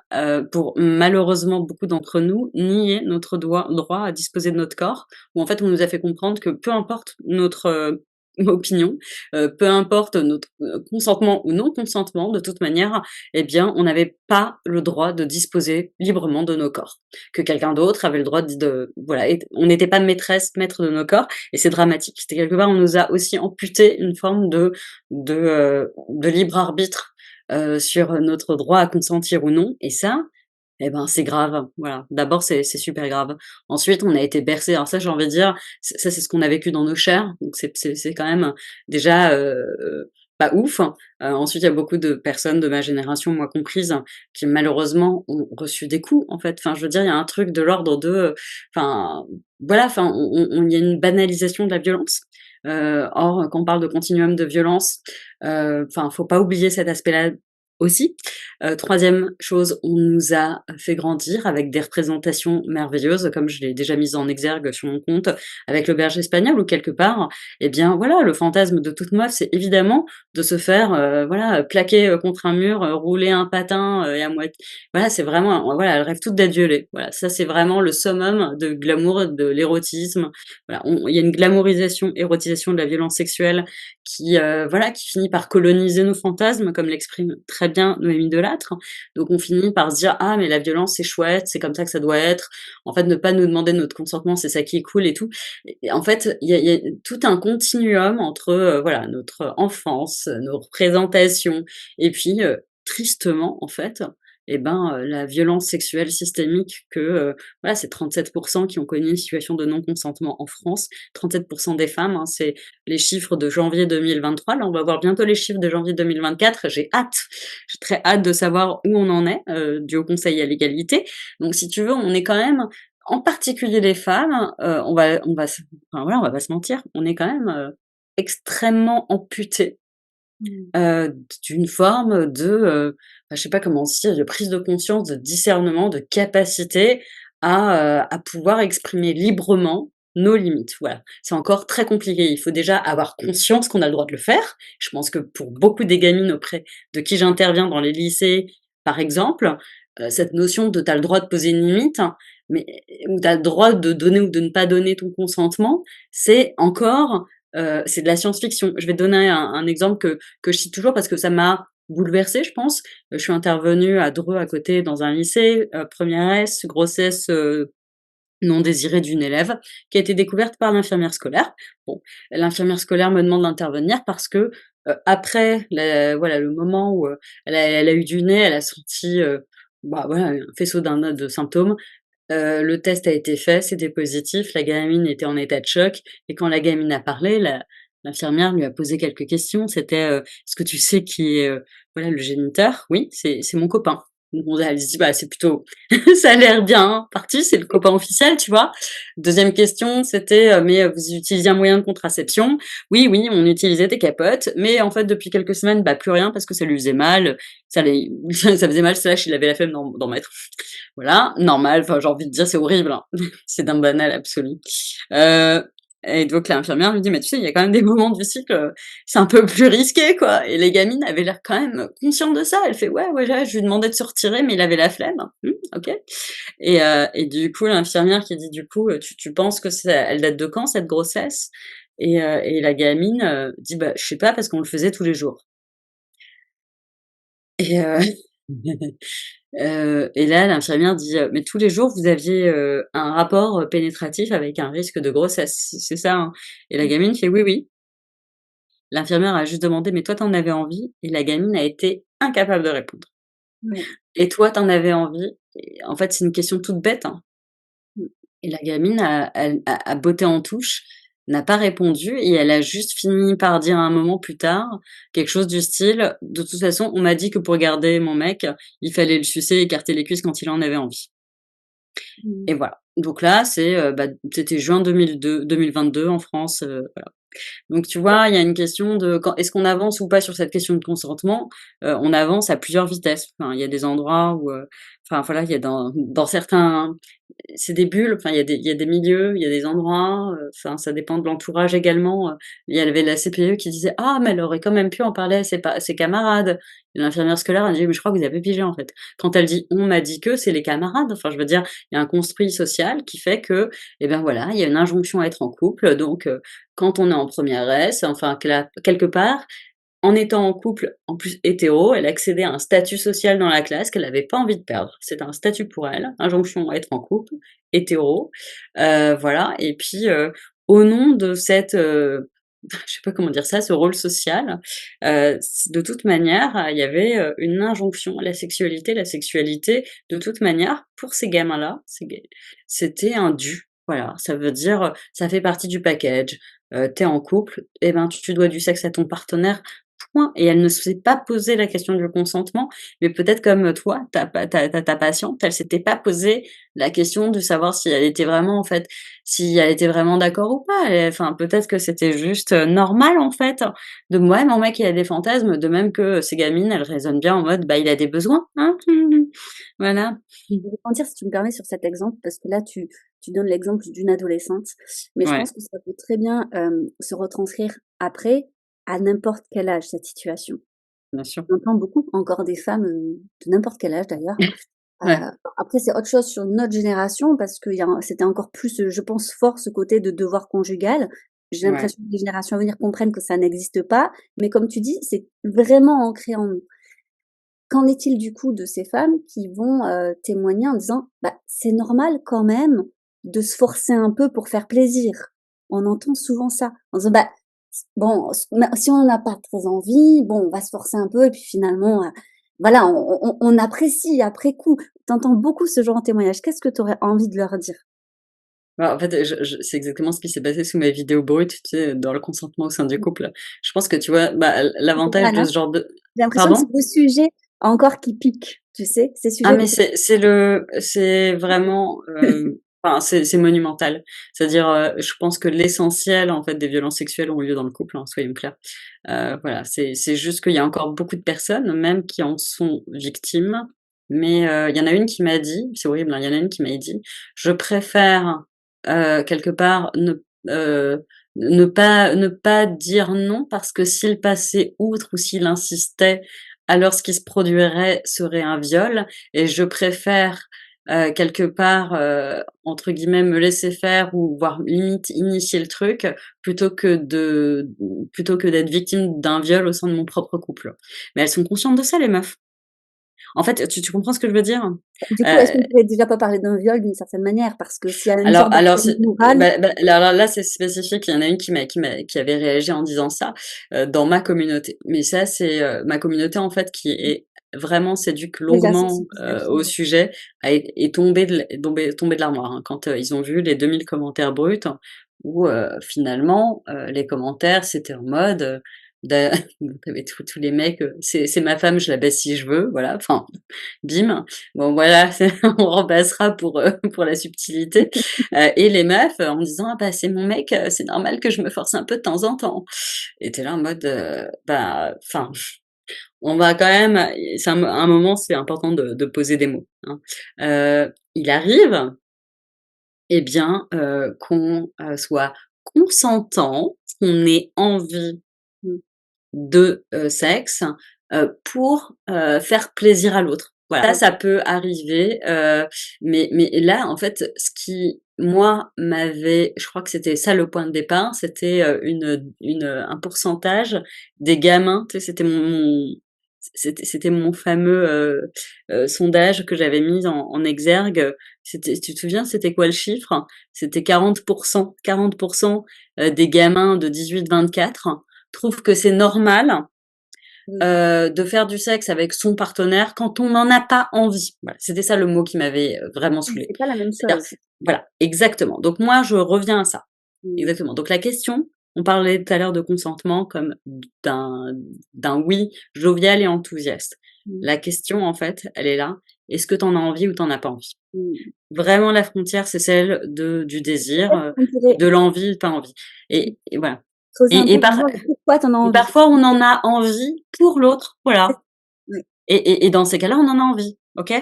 pour malheureusement beaucoup d'entre nous, nié notre droit à disposer de notre corps, où en fait on nous a fait comprendre que peu importe notre, opinion, peu importe notre, consentement ou non consentement, de toute manière, eh bien, on n'avait pas le droit de disposer librement de nos corps. Que quelqu'un d'autre avait le droit de voilà, et on n'était pas maîtresse, maître de nos corps et c'est dramatique. C'était quelque part, on nous a aussi amputé une forme de libre arbitre, sur notre droit à consentir ou non et ça, eh ben, c'est grave, voilà. D'abord, c'est super grave. Ensuite, on a été bercés, alors ça, j'ai envie de dire, ça, c'est ce qu'on a vécu dans nos chairs, donc c'est quand même déjà, pas ouf. Ensuite, il y a beaucoup de personnes de ma génération, moi comprise, qui malheureusement ont reçu des coups, en fait. Enfin, je veux dire, il y a un truc de l'ordre de, enfin, voilà, enfin, il y a une banalisation de la violence. Or, quand on parle de continuum de violence, enfin, faut pas oublier cet aspect-là aussi. 3e chose, on nous a fait grandir avec des représentations merveilleuses, comme je l'ai déjà mise en exergue sur mon compte, avec Le Berger espagnol où quelque part, eh bien voilà, le fantasme de toute meuf, c'est évidemment de se faire, voilà, plaquer, contre un mur, rouler un patin, et à moitié voilà, c'est vraiment voilà, elles rêvent toutes d'être violées. Voilà, ça c'est vraiment le summum de glamour, de l'érotisme. Voilà, on il y a une glamourisation, érotisation de la violence sexuelle qui, voilà, qui finit par coloniser nos fantasmes, comme l'exprime très bien Noémie Delattre. Donc on finit par se dire: «Ah mais la violence c'est chouette, c'est comme ça que ça doit être. En fait, ne pas nous demander notre consentement, c'est ça qui est cool et tout». Et en fait, il y a tout un continuum entre, voilà, notre enfance, nos représentations et puis, tristement en fait, et ben, la violence sexuelle systémique que, voilà, c'est 37 qui ont connu une situation de non-consentement en France. 37 des femmes, hein, c'est les chiffres de janvier 2023. Là, on va voir bientôt les chiffres de janvier 2024. J'ai hâte, j'ai très hâte de savoir où on en est, du Haut Conseil à l'égalité. Donc si tu veux, on est quand même, en particulier les femmes, enfin voilà, on va pas se mentir, on est quand même, extrêmement amputés, Mmh. d'une forme de, bah, je sais pas comment dire, de prise de conscience, de discernement, de capacité à pouvoir exprimer librement nos limites, voilà. C'est encore très compliqué. Il faut déjà avoir conscience qu'on a le droit de le faire. Je pense que pour beaucoup des gamines auprès de qui j'interviens dans les lycées, par exemple, cette notion de tu as le droit de poser une limite, hein, mais ou tu as le droit de donner ou de ne pas donner ton consentement, c'est encore, c'est de la science-fiction. Je vais te donner un exemple que je cite toujours parce que ça m'a bouleversée, je pense. Je suis intervenue à Dreux, à côté, dans un lycée, 1re S, grossesse, non désirée d'une élève, qui a été découverte par l'infirmière scolaire. Bon, l'infirmière scolaire me demande d'intervenir parce que, après voilà, le moment où, elle a eu du nez, elle a senti, bah, voilà, un faisceau de symptômes. Le test a été fait, c'était positif, la gamine était en état de choc et quand la gamine a parlé, l'infirmière lui a posé quelques questions. C'était, «Est-ce que tu sais qui est, voilà, le géniteur?» «Oui, c'est mon copain». Donc on elle se dit: «Bah, c'est plutôt ça a l'air bien parti, c'est le copain officiel», tu vois? Deuxième question, c'était, «Mais, vous utilisiez un moyen de contraception?» «Oui, oui, on utilisait des capotes, mais en fait depuis quelques semaines, bah, plus rien parce que ça lui faisait mal, ça les ça faisait mal, slash il avait la flemme d'en mettre». Voilà, normal, enfin, j'ai envie de dire, c'est horrible, hein. C'est d'un banal absolu. Heu et donc l'infirmière lui dit: «Mais tu sais, il y a quand même des moments du cycle, c'est un peu plus risqué, quoi» et les gamines avaient l'air quand même conscientes de ça. Elle fait: «Ouais, ouais, ouais», je lui demandais de se retirer, mais il avait la flemme. Mmh, OK et du coup, l'infirmière qui dit: «Du coup, tu penses que c'est elle date de quand cette grossesse?» et la gamine, dit: «Bah, je sais pas parce qu'on le faisait tous les jours» et et là, l'infirmière dit: «Mais tous les jours, vous aviez, un rapport, pénétratif avec un risque de grossesse, c'est ça, hein?» et la Mmh. gamine fait: «Oui, oui». L'infirmière a juste demandé: «Mais toi, tu en avais envie?» et la gamine a été incapable de répondre. Ouais. «Et toi, tu en avais envie?» et en fait, c'est une question toute bête, hein, Mmh. et la gamine a botté en touche, n'a pas répondu et elle a juste fini par dire à un moment plus tard, quelque chose du style: «De toute façon, on m'a dit que pour garder mon mec, il fallait le sucer et écarter les cuisses quand il en avait envie». Mmh. Et voilà. Donc là, c'était juin 2022 en France, voilà. Donc tu vois, il y a une question de quand est-ce qu'on avance ou pas sur cette question de consentement? On avance à plusieurs vitesses. Enfin, il y a des endroits où, enfin voilà, il y a dans certains c'est des bulles, enfin il y a des milieux, il y a des endroits, enfin ça dépend de l'entourage également, il y avait la CPE qui disait: «Ah mais elle aurait quand même pu en parler à ses camarades». Et l'infirmière scolaire elle dit: «Mais je crois que vous avez pigé en fait». Quand elle dit: «On m'a dit que», c'est les camarades. Enfin je veux dire, il y a un construit social qui fait que, et ben voilà, il y a une injonction à être en couple donc quand on est en première S, enfin quelque part, en étant en couple, en plus hétéro, elle accédait à un statut social dans la classe qu'elle avait pas envie de perdre. C'était un statut pour elle, injonction à être en couple, hétéro, voilà et puis, au nom de cette, je sais pas comment dire ça, ce rôle social, de toute manière, il y avait, une injonction à la sexualité. La sexualité, de toute manière, pour ces gamins-là, c'était un dû. Voilà, ça veut dire, ça fait partie du package. Tu en couple, et ben, tu dois du sexe à ton partenaire, point et elle ne s'est pas posé la question du consentement, mais peut-être comme toi, ta patiente, elle s'était pas posé la question de savoir si elle était vraiment, en fait, si elle était vraiment d'accord ou pas. Enfin, peut-être que c'était juste, normal, en fait, de: «Ouais, mon mec, il a des fantasmes», de même que ces gamines, elles raisonnent bien en mode: «Bah, il a des besoins, hein?» Voilà. Je vais rebondir si tu me permets sur cet exemple, parce que là tu donnes l'exemple d'une adolescente, mais je Ouais, pense que ça peut très bien, se retranscrire après, à n'importe quel âge, cette situation. bien sûr. J'entends beaucoup encore des femmes, de n'importe quel âge d'ailleurs. Ouais, Après c'est autre chose sur notre génération parce qu'il y a c'était encore plus, je pense fort ce côté de devoir conjugal. J'ai ouais. l'impression que les générations à venir comprennent que ça n'existe pas, mais comme tu dis, c'est vraiment ancré en nous. Qu'en est-il du coup de ces femmes qui vont, témoigner en disant: «Bah, c'est normal quand même de se forcer un peu pour faire plaisir». On entend souvent ça, en disant: «Bah, bon, si on n'a pas très envie, bon, on va se forcer un peu et puis finalement, voilà, on apprécie après coup». Tu entends beaucoup ce genre de témoignage. Qu'est-ce que tu aurais envie de leur dire? Bah, en fait, je c'est exactement ce qui s'est passé sous ma vidéo brute, tu sais, dans le consentement au sein du Mmh. couple. Je pense que, tu vois, bah, l'avantage Voilà, de ce genre de j'ai l'impression que c'est pardon? le sujet encore qui pique, tu sais? Ces Ah sujets mais des c'est vraiment, enfin c'est monumental. C'est-à-dire, je pense que l'essentiel en fait des violences sexuelles ont lieu dans le couple, hein, soyons clairs. Voilà, c'est juste qu'il y a encore beaucoup de personnes, même qui en sont victimes, mais il y en a une qui m'a dit, c'est horrible, hein, il y en a une qui m'a dit: «Je préfère, quelque part ne pas dire non parce que s'il passait outre ou s'il insistait, alors ce qui se produirait serait un viol et je préfère, quelque part, entre guillemets, «me laisser faire» ou voire limite initier le truc, plutôt que d'être victime d'un viol au sein de mon propre couple. Mais elles sont conscientes de ça les meufs. En fait, tu comprends ce que je veux dire? Du coup, est-ce Heu qu'on pourrait déjà pas parler d'un viol d'une certaine manière? Parce que s'il y a une Alors sorte alors d'affront c'est moral, alors là, c'est spécifique. Il y en a une qui avait réagi en disant ça, dans ma communauté. Mais ça, c'est, ma communauté, en fait, qui est vraiment s'éduque déjà longuement, au sujet, est tombée de l'armoire, hein, quand, ils ont vu les 2000 commentaires bruts où, finalement, les commentaires, c'était en mode, da tu avais tous les mecs, «C'est ma femme, je la baise si je veux», voilà, enfin, bim. Bon voilà, on repassera pour la subtilité, et les meufs, en me disant: «Ah bah, c'est mon mec, c'est normal que je me force un peu de temps en temps». Et tu là en mode, bah, enfin, on va quand même c'est un moment, c'est important de poser des mots, hein. Il arrive, eh bien, qu'on, soit consentant, qu'on ait envie mmh, de, sexe, pour, faire plaisir à l'autre. Voilà, ça OK. peut arriver, mais là, en fait, ce qui, moi, je crois que c'était ça le point de départ, c'était, un pourcentage des gamins, tu sais, c'était mon fameux, sondage que j'avais mis en exergue. Tu te souviens, c'était quoi le chiffre? C'était 40 des gamins de 18-24 trouve que c'est normal Mmh. de faire du sexe avec son partenaire quand on n'en a pas envie. Voilà, c'était ça le mot qui m'avait vraiment Oui, saoulée. c'est pas la même C'est-à-dire, chose. voilà, exactement. Donc moi, je reviens à ça. Mmh. Exactement. Donc la question, on parlait tout à l'heure de consentement comme d'un d'un oui jovial et enthousiaste. Mmh. La question, en fait, elle est là. Est-ce que tu en as envie ou tu en as pas envie? Mmh. Vraiment, la frontière, c'est celle du désir, Peut-être qu'on pourrait de l'envie, pas envie. Et voilà. creuser un Et, et peu par, vraiment le pourquoi tu en as et envie. parfois, on en a envie pour l'autre, C'est voilà. oui, Et dans ces cas-là, on en a envie, OK?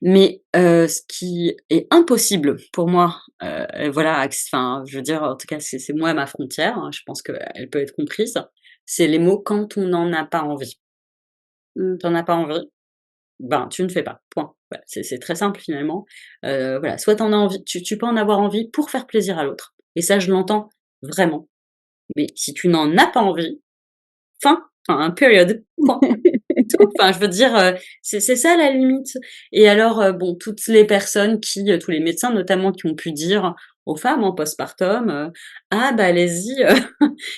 Mais ce qui est impossible pour moi, voilà, enfin, je veux dire, en tout cas, c'est moi ma frontière, hein, je pense qu'elle peut être comprise, c'est les mots quand on n'en a pas envie. mmh, Tu en as pas envie, ben, tu ne fais pas, point. Voilà, c'est très simple finalement. Voilà, soit tu en as envie, tu peux en avoir envie pour faire plaisir à l'autre et ça, je l'entends vraiment. Mais si tu n'en as pas envie, fin, enfin, période, point. Tout, enfin, je veux dire, c'est ça la limite. Et alors, bon, toutes les personnes qui, tous les médecins notamment qui ont pu dire aux femmes en postpartum, «Ah bah allez-y,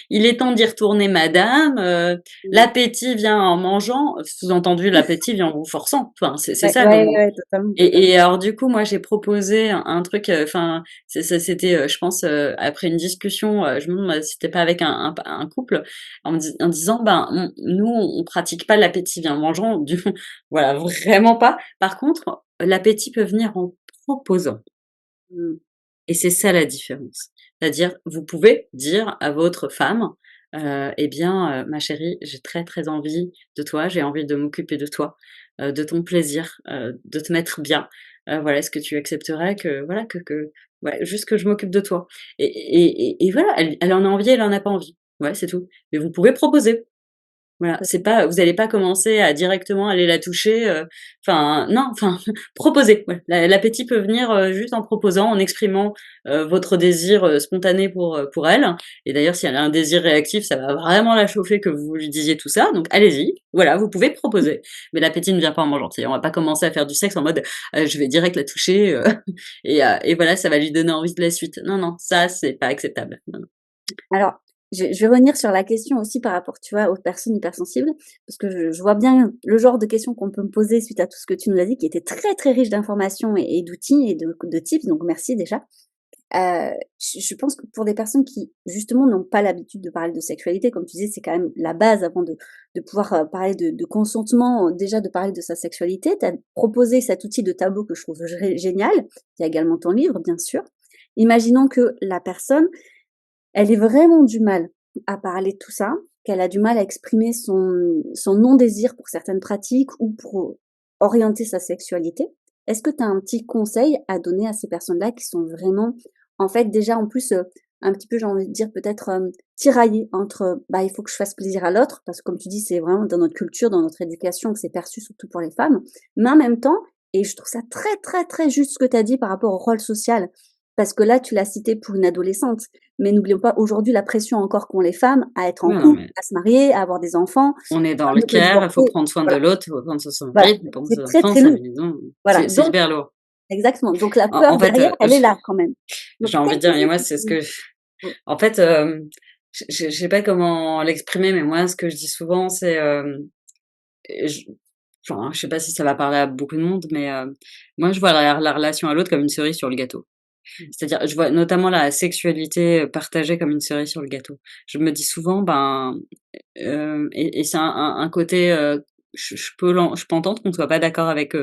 il est temps d'y retourner madame, mmh. l'appétit vient en mangeant», sous-entendu l'appétit vient en vous forçant. Enfin, c'est Ouais, ça le ouais, mot. ouais, totalement, Et totalement. alors du coup, moi, j'ai proposé un truc, enfin, c'était, je pense, après une discussion, je me demande si c'était pas avec un couple, en disant: «Ben, nous, on pratique pas l'appétit vient en mangeant, du voilà, vraiment pas. Par contre, l'appétit peut venir en proposant». Mmh. Et c'est ça la différence. C'est-à-dire, vous pouvez dire à votre femme, «Eh bien, ma chérie, j'ai très, très envie de toi, j'ai envie de m'occuper de toi, de ton plaisir, de te mettre bien. Voilà, est-ce que tu accepterais que voilà, que ouais, juste que je m'occupe de toi?» Et voilà, elle en a envie, elle en a pas envie. Ouais, c'est tout. Mais vous pouvez proposer. Voilà, c'est pas vous allez pas commencer à directement aller la toucher, enfin non, enfin proposer, ouais. L'appétit peut venir, juste en proposant, en exprimant, votre désir, spontané pour elle et d'ailleurs si elle a un désir réactif, ça va vraiment la chauffer que vous lui disiez tout ça, donc allez-y, voilà, vous pouvez proposer. Mais l'appétit ne vient pas en mangeant, tu sais? On va pas commencer à faire du sexe en mode, je vais direct la toucher, et voilà, ça va lui donner envie de la suite. Non, non, ça c'est pas acceptable. Non, non. Alors, je vais revenir sur la question aussi par rapport, tu vois, aux personnes hypersensibles, parce que je vois bien le genre de questions qu'on peut me poser suite à tout ce que tu nous as dit, qui était très, très riche d'informations et d'outils et de tips, donc merci déjà. Je pense que pour des personnes qui, justement, n'ont pas l'habitude de parler de sexualité, comme tu disais, c'est quand même la base avant de pouvoir, parler de consentement, déjà de parler de sa sexualité. Tu as proposé cet outil de tableau que je trouve génial. Il y a également ton livre, bien sûr. Imaginons que la personne, elle ait vraiment du mal à parler de tout ça, qu'elle a du mal à exprimer son non-désir pour certaines pratiques ou pour orienter sa sexualité. Est-ce que tu as un petit conseil à donner à ces personnes-là qui sont vraiment, en fait, déjà en plus, un petit peu, j'ai envie de dire peut-être, tiraillées entre, bah, il faut que je fasse plaisir à l'autre parce que comme tu dis, c'est vraiment dans notre culture, dans notre éducation que c'est perçu surtout pour les femmes. Mais en même temps et je trouve ça très, très, très juste ce que tu as dit par rapport au rôle social parce que là, tu l'as cité pour une adolescente. Mais n'oublions pas aujourd'hui la pression encore qu'ont les femmes à être en Ouais, non, couple, mais à se marier, à avoir des enfants, on est dans à le ne pas care, il faut divorcer. prendre soin de Voilà, l'autre, il faut prendre soin de son voilà, mari, il faut prendre c'est soin de ses très, enfants, très sa lourd. maison. Voilà, C'est donc hyper lourd. exactement, donc la En peur en fait, derrière, elle est là quand même. Donc j'ai envie de quel dire et conseil moi, tu c'est ce donnes? que Mmh, en fait, je sais pas comment l'exprimer, mais moi, ce que je dis souvent, c'est, je enfin, je sais pas si ça va parler à beaucoup de monde, mais, moi, je vois la relation à l'autre comme une cerise sur le gâteau. mmh, C'est-à-dire, je vois notamment la sexualité, partagée comme une cerise sur le gâteau. Je me dis souvent, ben, et c'est un côté, je peux entendre qu'on ne soit pas d'accord avec,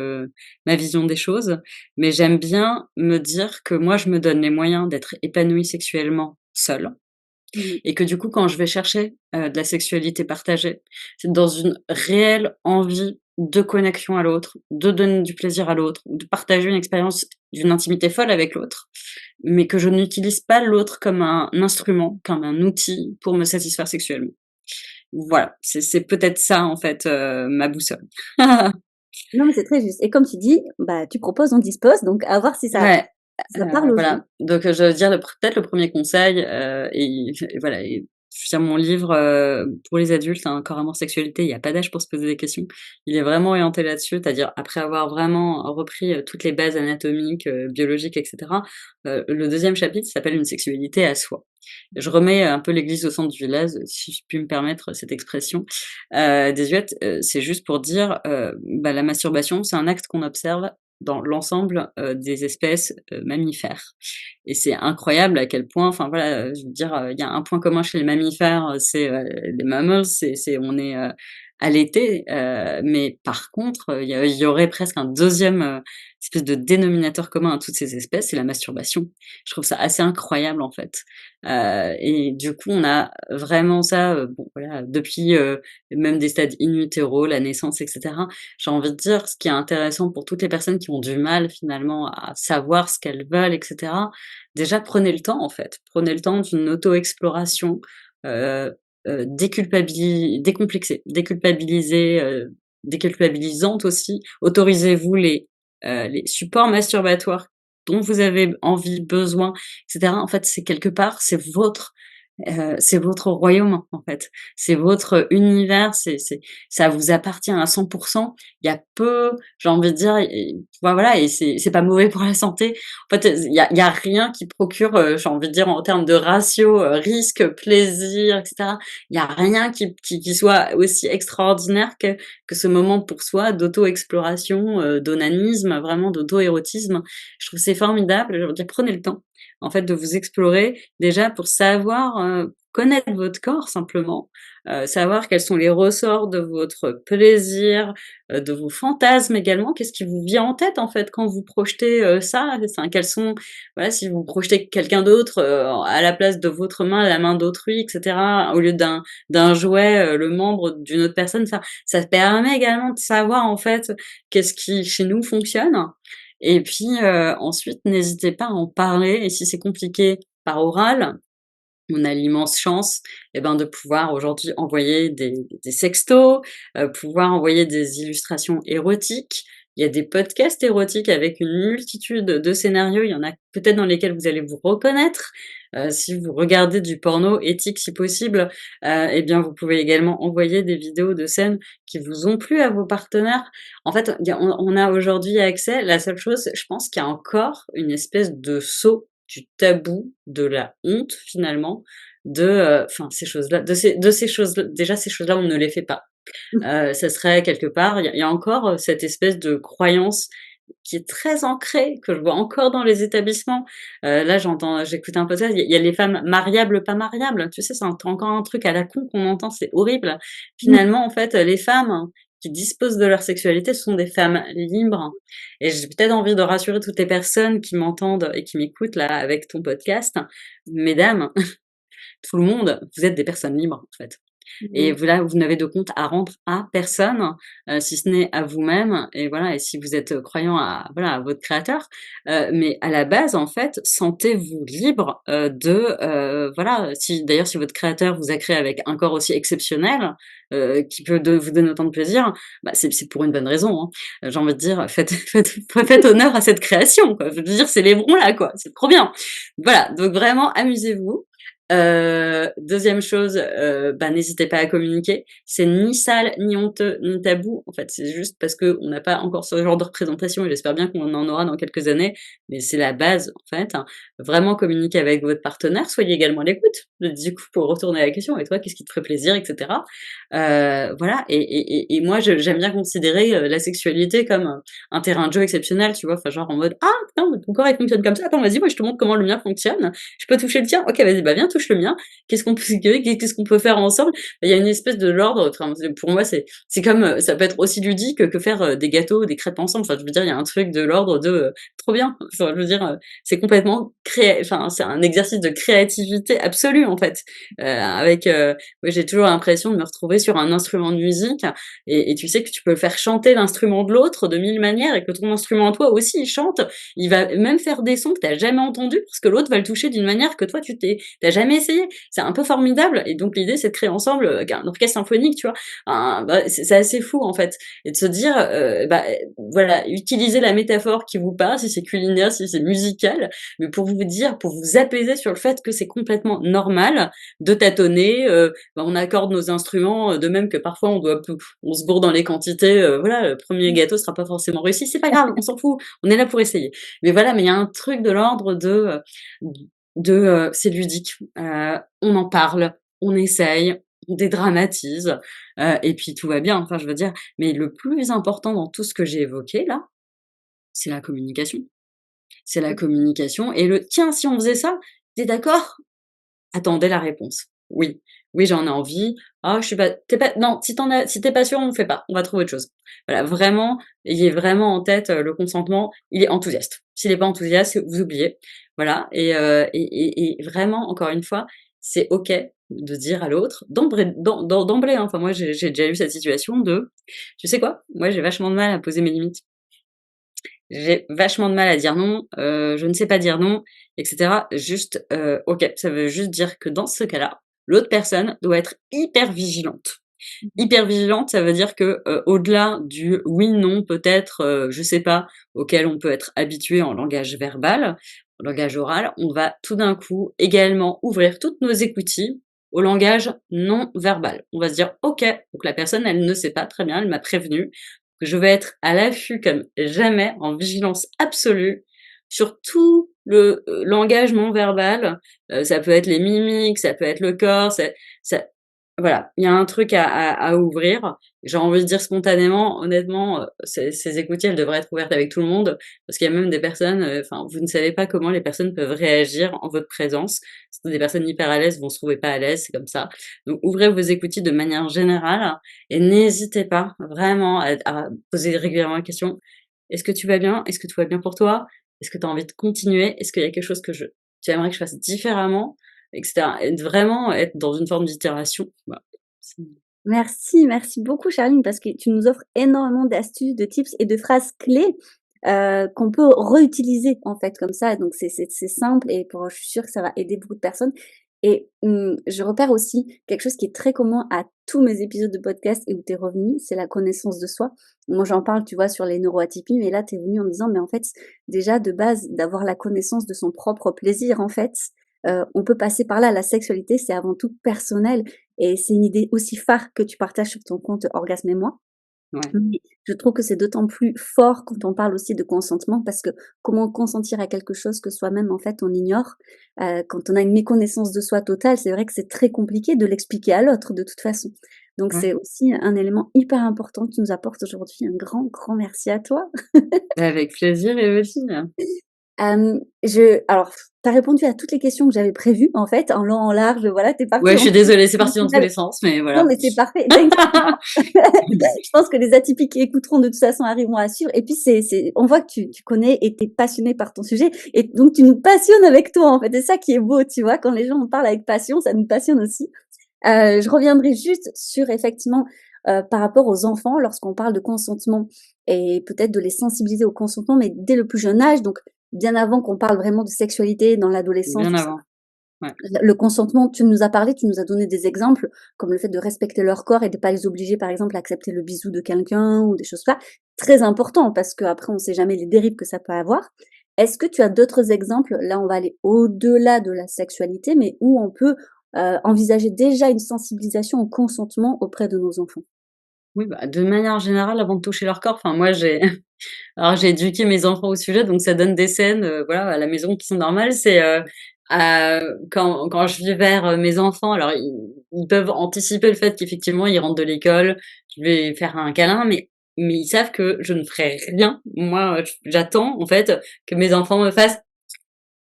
ma vision des choses, mais j'aime bien me dire que moi, je me donne les moyens d'être épanouie sexuellement seule mmh, et que du coup, quand je vais chercher, de la sexualité partagée, c'est dans une réelle envie de connexion à l'autre, de donner du plaisir à l'autre, ou de partager une expérience d'une intimité folle avec l'autre, mais que je n'utilise pas l'autre comme un instrument, comme un outil pour me satisfaire sexuellement. Voilà, c'est peut-être ça en fait, ma boussole. non, mais c'est très juste et comme tu dis, bah, tu proposes, on dispose, donc à voir Ouais, si ça parle aux gens. voilà. Donc, je veux dire peut-être le premier conseil, et voilà et je veux dire mon livre, pour les adultes, hein, Corps, amour, sexualité, il y a pas d'âge pour se poser des questions. Il est vraiment orienté là-dessus, c'est-à-dire après avoir vraiment repris, toutes les bases anatomiques, biologiques et cetera, le 2e chapitre s'appelle «Une sexualité à soi». je remets un peu l'église au centre du village, si je puis me permettre cette expression, désuète, c'est juste pour dire, bah, la masturbation, c'est un acte qu'on observe dans l'ensemble, des espèces, mammifères et c'est incroyable à quel point enfin voilà, je veux dire, il y a un point commun chez les mammifères, c'est, les mammals, c'est on est, allaités, mais par contre, il y aurait presque un deuxième espèce de dénominateur commun à toutes ces espèces, c'est la masturbation. Je trouve ça assez incroyable en fait, et du coup, on a vraiment ça, bon voilà, depuis, même des stades in utero, la naissance et cetera. J'ai envie de dire, ce qui est intéressant pour toutes les personnes qui ont du mal finalement à savoir ce qu'elles veulent et cetera, déjà prenez le temps en fait. Prenez le temps d'une auto-exploration, heu décomplexée, déculpabilisée, déculpabilisante aussi. Autorisez-vous les supports masturbatoires dont vous avez envie, besoin et cetera. En fait, c'est quelque part, c'est votre royaume, en fait. C'est votre univers, c'est ça vous appartient à 100. Il y a peu, j'ai envie de dire et bah, voilà et c'est pas mauvais pour la santé. En fait, il y a rien qui procure, j'ai envie de dire en termes de ratio, risque, plaisir et cetera. Il y a rien qui soit aussi extraordinaire que ce moment pour soi d'auto-exploration, d'onanisme, vraiment d'auto-érotisme. Je trouve que c'est formidable, je veux dire prenez le temps, en fait, de vous explorer déjà pour savoir, connaître votre corps simplement, savoir quels sont les ressorts de votre plaisir, de vos fantasmes également. Qu'est-ce qui vous vient en tête, en fait, quand vous projetez, ça? Enfin, quels sont voilà, si vous projetez quelqu'un d'autre, à la place de votre main, la main d'autrui et cetera, au lieu d'un jouet, le membre d'une autre personne, ça permet également de savoir, en fait, qu'est-ce qui, chez nous, fonctionne et puis, ensuite, n'hésitez pas à en parler et si c'est compliqué, par oral. On a l'immense chance, et ben, de pouvoir aujourd'hui envoyer des sextos, pouvoir envoyer des illustrations érotiques. Il y a des podcasts érotiques avec une multitude de scénarios. Il y en a peut-être dans lesquels vous allez vous reconnaître. Si vous regardez du porno éthique si possible, et bien, vous pouvez également envoyer des vidéos de scènes qui vous ont plu à vos partenaires. En fait, il y a on a aujourd'hui accès la seule chose, je pense qu'il y a encore une espèce de sceau du tabou, de la honte finalement, de, enfin ces choses-là, de ces choses déjà ces choses-là, on ne les fait pas. Ça serait quelque part il y a encore, cette espèce de croyance qui est très ancrée, que je vois encore dans les établissements. Là j'écoute un podcast, il y a les femmes mariables, pas mariables. Tu sais, c'est encore un truc à la con qu'on entend, c'est horrible. Finalement, en fait, les femmes qui disposent de leur sexualité ce sont des femmes libres et j'ai peut-être envie de rassurer toutes les personnes qui m'entendent et qui m'écoutent là avec ton podcast. Mesdames, tout le monde, vous êtes des personnes libres, en fait. Et Mmh. voilà, vous n'avez de compte à rendre à personne, si ce n'est à vous-même et voilà et si vous êtes, croyant à voilà, à votre créateur, mais à la base, en fait, sentez-vous libre, voilà, si votre créateur vous a créé avec un corps aussi exceptionnel, qui peut vous donner autant de plaisir, bah, c'est pour une bonne raison, hein. J'ai envie de dire, faites honneur à cette création, quoi. Je veux dire, célébrons-la, quoi, c'est trop bien. Voilà, donc vraiment amusez-vous. 2e chose, bah, n'hésitez pas à communiquer. C'est ni sale, ni honteux, ni tabou. En fait, c'est juste parce qu'on n'a pas encore ce genre de représentation et j'espère bien qu'on en aura dans quelques années, mais c'est la base, en fait, hein. Vraiment communiquer avec votre partenaire, soyez également à l'écoute. Du coup, pour retourner à la question: «Et toi, qu'est-ce qui te ferait plaisir?» et cetera. Voilà et moi, j'aime bien considérer, la sexualité comme, un terrain de jeu exceptionnel, tu vois? Enfin, genre en mode: «Ah, putain, mais ton corps, il fonctionne comme ça. Attends, vas-y, moi, je te montre comment le mien fonctionne. Je peux toucher le tien? OK, vas-y, bah, viens, touche le mien. Qu'est-ce qu'on peut faire ensemble?» Il y a une espèce de l'ordre, enfin, pour moi, c'est comme, ça peut être aussi ludique que faire, des gâteaux, des crêpes ensemble. Enfin, je veux dire, il y a un truc de l'ordre de, trop bien. Enfin, je veux dire, c'est complètement enfin, c'est un exercice de créativité absolue, en fait. Avec, moi, j'ai toujours l'impression de me retrouver sur un instrument de musique et tu sais que tu peux faire chanter l'instrument de l'autre de 1000 manières et que ton instrument, toi aussi, il chante. Il va même faire des sons que tu jamais entendus parce que l'autre va le toucher d'une manière que toi, tu jamais essayé. C'est un peu formidable et donc l'idée, c'est de créer ensemble, un orchestre symphonique, tu vois? Bah, c'est assez fou, en fait et de se dire, bah, voilà, utilisez la métaphore qui vous parle, si c'est culinaire, si c'est musical, mais pour vous dire, pour vous apaiser sur le fait que c'est complètement normal de tâtonner, bah, on accorde nos instruments, de même que parfois on se gourde dans les quantités, voilà, le 1er gâteau sera pas forcément réussi, c'est pas grave, on s'en fout, on est là pour essayer. Mais voilà, mais il y a un truc de l'ordre de, c'est ludique, on en parle, on essaye, on dédramatise, et puis tout va bien, enfin je veux dire, mais le plus important dans tout ce que j'ai évoqué là, c'est la communication. C'est la communication et le: «Tiens, si on faisait ça, tu d'accord?» Attendez la réponse. Oui, oui, j'en ai envie. Ah, je suis pas tu pas non, si tu pas sûr, on fait pas, on va trouver autre chose. Voilà, vraiment, ayez vraiment en tête, le consentement, il est enthousiaste. S'il est pas enthousiaste, vous oubliez. Voilà et vraiment, encore une fois, c'est OK de dire à l'autre d'emblée, hein, enfin moi j'ai déjà eu cette situation de: «Tu sais quoi? Moi j'ai vachement de mal à poser mes limites. J'ai vachement de mal à dire non, je ne sais pas dire non et cetera. Juste, OK, ça veut juste dire que dans ce cas-là, l'autre personne doit être hyper vigilante. Hyper vigilante, ça veut dire que, au-delà du oui, non, peut-être, je sais pas, auquel on peut être habitué en langage verbal, en langage oral, on va tout d'un coup également ouvrir toutes nos écoutilles au langage non verbal. On va se dire: «OK, donc la personne, elle ne sait pas, très bien, elle m'a prévenu que je vais être à l'affût comme jamais, en vigilance absolue sur tout le, langage non verbal». Ça peut être les mimiques, ça peut être le corps, ça voilà, il y a un truc à ouvrir. J'ai envie de dire spontanément, honnêtement, ces écoutilles, elles devraient être ouvertes avec tout le monde, parce qu'il y a même des personnes, enfin, vous ne savez pas comment les personnes peuvent réagir en votre présence. Des personnes hyper à l'aise vont se trouver pas à l'aise, c'est comme ça. Donc ouvrez vos écoutilles de manière générale et n'hésitez pas vraiment à poser régulièrement la question: «Est-ce que tu vas bien? Est-ce que tout va bien pour toi? Est-ce que tu as envie de continuer? Est-ce qu'il y a quelque chose que tu aimerais que je fasse différemment?» et cetera. Et de vraiment être dans une forme d'itération. Voilà. C'est Merci, merci beaucoup Charline parce que tu nous offres énormément d'astuces, de tips et de phrases clés, qu'on peut réutiliser en fait comme ça. Donc c'est simple et pour je suis sûre que ça va aider beaucoup de personnes et je repère aussi quelque chose qui est très commun à tous mes épisodes de podcast et où tu es revenue, c'est la connaissance de soi. Moi j'en parle, tu vois, sur les neuroatypies, mais là tu es venue en me disant: «Mais en fait, déjà de base, d'avoir la connaissance de son propre plaisir en fait, on peut passer par là. La sexualité, c'est avant tout personnel et c'est une idée aussi phare que tu partages sur ton compte Orgasme et moi. ouais, Mais je trouve que c'est d'autant plus fort quand on parle aussi de consentement parce que comment consentir à quelque chose que soi-même, en fait, on ignore. Quand on a une méconnaissance de soi totale, c'est vrai que c'est très compliqué de l'expliquer à l'autre de toute façon. Donc ouais. c'est aussi un élément hyper important que tu nous apportes aujourd'hui. Un grand, grand merci à toi. Avec plaisir Evelyne. Alors, tu as répondu à toutes les questions que j'avais prévues, en fait, en long, en large, voilà, tu es Ouais, parti je en suis désolée, c'est parti dans tous les sens, mais non, voilà. mais c'est parfait, t'inquiète pas. Je pense que les atypiques qui écouteront de toute façon arriveront à suivre et puis on voit que tu connais et tu es passionné par ton sujet et donc tu nous passionnes avec toi, en fait. C'est ça qui est beau, tu vois? Quand les gens en parlent avec passion, ça nous passionne aussi. Je reviendrai juste sur effectivement, par rapport aux enfants, lorsqu'on parle de consentement et peut-être de les sensibiliser au consentement, mais dès le plus jeune âge, donc bien avant qu'on parle vraiment de sexualité dans l'adolescence, Bien tout ça. avant. Ouais, Le consentement, tu nous as parlé, tu nous as donné des exemples, comme le fait de respecter leur corps et de pas les obliger, par exemple, à accepter le bisou de quelqu'un ou des choses comme ça. Très important parce qu'après, on sait jamais les dérives que ça peut avoir. Est-ce que tu as d'autres exemples? Là, on va aller au-delà de la sexualité, mais où on peut, envisager déjà une sensibilisation au consentement auprès de nos enfants? oui, bah, de manière générale, avant de toucher leur corps, enfin moi j'ai alors j'ai éduqué mes enfants au sujet, donc ça donne des scènes, voilà, à la maison qui sont normales. C'est, quand je vais vers, mes enfants, alors ils peuvent anticiper le fait qu'effectivement ils rentrent de l'école, je vais faire un câlin, mais ils savent que je ne ferai rien. Moi, j'attends en fait que mes enfants me fassent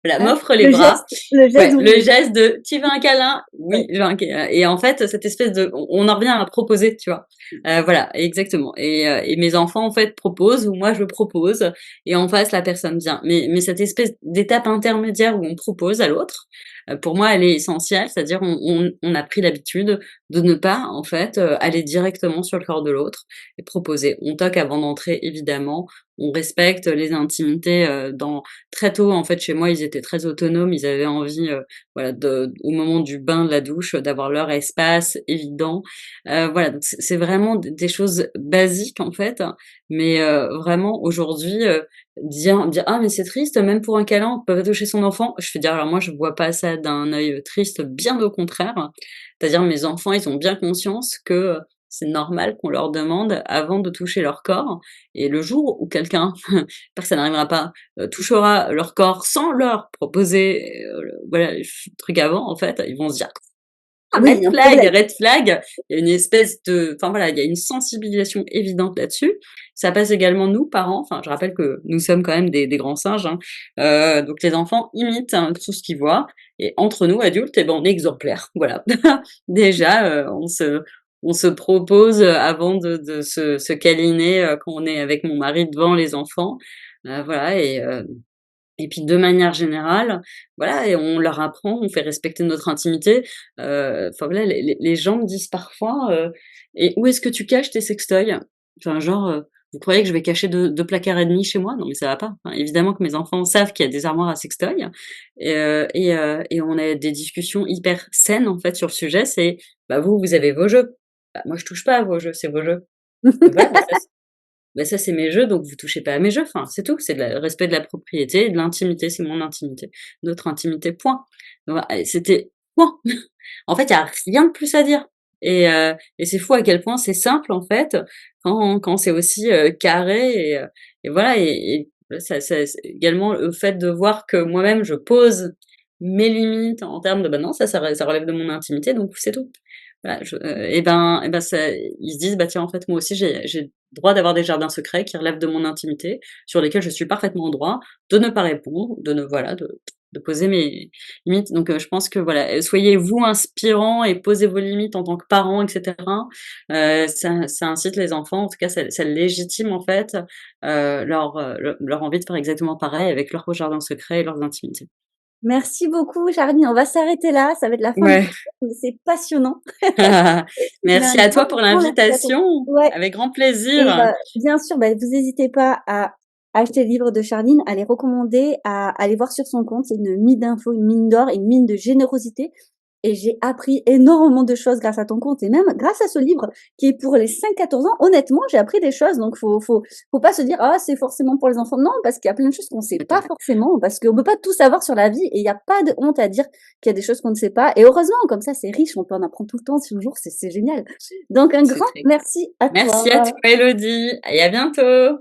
voilà, Hein? m'offre les bras. Le geste Ouais, le d'ouvrir. geste de: «Tu veux un câlin?» Ouais. «Oui, je veux un câlin» et en fait, cette espèce de on en revient à proposer, tu vois? Voilà, exactement et mes enfants, en fait, proposent ou moi je propose et en face, la personne vient. Mais cette espèce d'étape intermédiaire où on propose à l'autre, pour moi, elle est essentielle. C'est-à-dire on a pris l'habitude de ne pas, en fait, aller directement sur le corps de l'autre et proposer. On toque avant d'entrer, évidemment. On respecte les intimités, dans très tôt, en fait, chez moi, ils étaient très autonomes. Ils avaient envie, voilà, au moment du bain, de la douche, d'avoir leur espace évident. Voilà, donc c'est vraiment des choses basiques, en fait, mais vraiment aujourd'hui, dire: «Ah mais c'est triste, même pour un câlin, on peut pas toucher son enfant». Je veux dire, alors moi, je vois pas ça d'un œil, triste, bien au contraire. C'est-à-dire mes enfants, ils ont bien conscience que, c'est normal qu'on leur demande avant de toucher leur corps et le jour où quelqu'un, j'espère que ça n'arrivera pas, touchera leur corps sans leur proposer, voilà, le truc avant, en fait, ils vont se dire: Ah oui, il y a un problème. red flag». Il y a une espèce de enfin voilà, il y a une sensibilisation évidente là-dessus. Ça passe également nous, parents, enfin je rappelle que nous sommes quand même des grands singes, hein, donc les enfants imitent, hein, tout ce qu'ils voient et entre nous adultes, et ben, on est exemplaires, voilà. Déjà, on se propose, avant de se câliner, quand on est avec mon mari devant les enfants, voilà et puis de manière générale, voilà et on leur apprend, on fait respecter notre intimité. Enfin voilà, les gens me disent parfois, «Et où est-ce que tu caches tes sextoys?» Enfin genre, «Vous croyez que je vais cacher 2 placards et demi chez moi? Non mais ça va pas». Enfin évidemment que mes enfants savent qu'il y a des armoires à sextoys et on a des discussions hyper saines en fait sur le sujet. C'est: «Bah vous avez vos jeux. Bah moi je touche pas à vos jeux, c'est vos jeux. Donc voilà, bah, ça, c'est mes jeux, donc vous touchez pas à mes jeux. Enfin, c'est tout. C'est le respect de la propriété et de l'intimité. C'est mon intimité, notre intimité, point. Voilà et c'était point. En fait, il y a rien de plus à dire et c'est fou à quel point c'est simple, en fait, quand c'est aussi, carré et voilà et ça c'est également le fait de voir que moi-même je pose mes limites en termes de: «Bah, non, ça relève de mon intimité, donc c'est tout». Voilà, et ben, ça ils se disent: «Bah, tiens, en fait, moi aussi, j'ai droit d'avoir des jardins secrets qui relèvent de mon intimité, sur lesquels je suis parfaitement en droit de ne pas répondre, de ne voilà, de poser mes limites». Donc, je pense que voilà, soyez vous inspirants et posez vos limites en tant que parents et cetera. Ça incite les enfants, en tout cas, ça légitime en fait, leur envie de faire exactement pareil avec leur jardin secret et leurs intimités. Merci beaucoup, Charline. On va s'arrêter là. Ça va être la fin du Ouais. podcast, mais c'est passionnant. Ben, Merci un à toi pour grand merci à toi. l'invitation, Ouais. avec grand Et plaisir. bien sûr, bah, vous hésitez pas à acheter le livre de Charline, à les recommander, à aller voir sur son compte. C'est une mine d'infos, une mine d'or et une mine de générosité. Et j'ai appris énormément de choses grâce à ton compte et même grâce à ce livre qui est pour les 5-14 ans. Honnêtement, j'ai appris des choses. Donc, faut pas se dire, ah, c'est forcément pour les enfants. Non, parce qu'il y a plein de choses qu'on sait Tout à pas fait, forcément, parce qu'on peut pas tout savoir sur la vie et il n'y a pas de honte à dire qu'il y a des choses qu'on ne sait pas. Et heureusement, comme ça, c'est riche. On peut en apprendre tout le temps, toujours. C'est génial. Donc, un c'est grand très merci à merci à toi. toi Élodie et à bientôt.